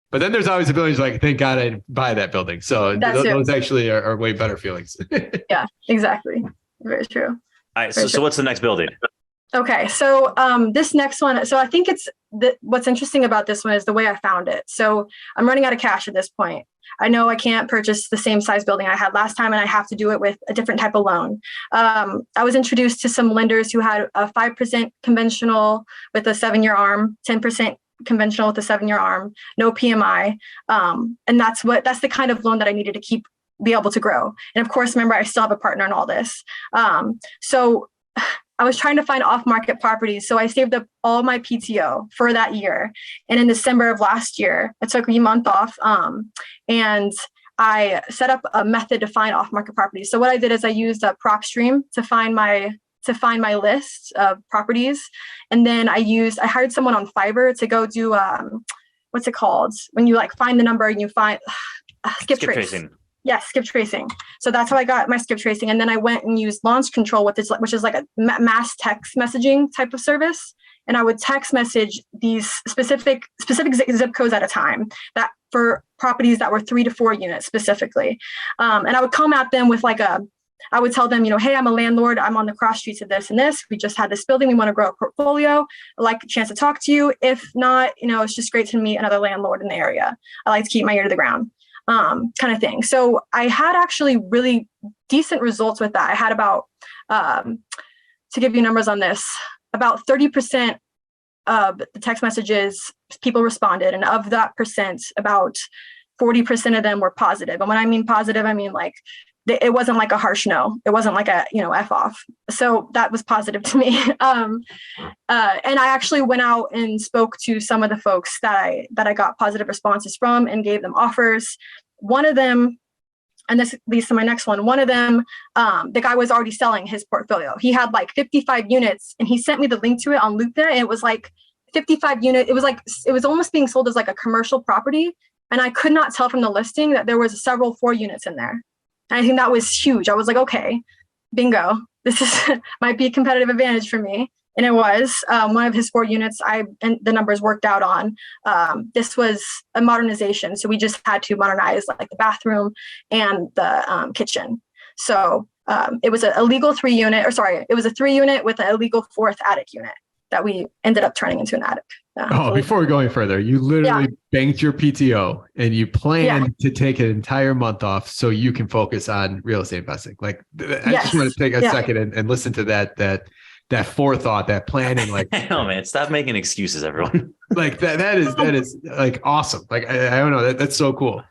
But then there's always the buildings like, thank God I didn't buy that building. So those actually are way better feelings. Yeah, exactly. Very true. All right. So what's the next building? Okay. So this next one. So I think what's interesting about this one is the way I found it. So I'm running out of cash at this point. I know I can't purchase the same size building I had last time, and I have to do it with a different type of loan. I was introduced to some lenders who had a 5% conventional with a 7-year arm, 10% conventional with a 7-year arm, no PMI. And that's the kind of loan that I needed to be able to grow. And of course, remember, I still have a partner in all this. So I was trying to find off-market properties. So I saved up all my PTO for that year. And in December of last year, I took a month off and I set up a method to find off-market properties. So what I did is I used a PropStream to find my list of properties. And then I hired someone on Fiverr to go do, what's it called? When you like find the number and you find skip tracing. Yeah, skip tracing. So that's how I got my skip tracing. And then I went and used launch control, which is like a mass text messaging type of service. And I would text message these specific zip codes at a time, that for properties that were 3 to 4 units specifically. And I would come at them with I would tell them, hey, I'm a landlord. I'm on the cross streets of this and this. We just had this building. We want to grow a portfolio. I'd like a chance to talk to you. If not, it's just great to meet another landlord in the area. I like to keep my ear to the ground, kind of thing. So I had actually really decent results with that. I had about, to give you numbers on this, about 30% of the text messages, people responded. And of that percent, about 40% of them were positive. And when I mean positive, I mean like, it wasn't like a harsh no. It wasn't like a, F off. So that was positive to me. And I actually went out and spoke to some of the folks that I got positive responses from and gave them offers. One of them, and this leads to my next one. One of them, the guy was already selling his portfolio. He had like 55 units and he sent me the link to it on LoopNet. And it was like 55 unit. It was almost being sold as like a commercial property. And I could not tell from the listing that there was several 4 units in there. And I think that was huge. I was like, okay, bingo. This might be a competitive advantage for me. And it was one of his 4 units and the numbers worked out on. This was a modernization. So we just had to modernize like the bathroom and the kitchen. So it was a legal 3 unit, it was a 3 unit with a legal 4th attic unit that we ended up turning into an attic. Before we go any further, you literally banked your PTO and you planned to take an entire month off so you can focus on real estate investing. Like, I just want to take a second and listen to that forethought, that planning. Like, oh man, stop making excuses, everyone. Like that is like awesome. Like, I don't know, that's so cool.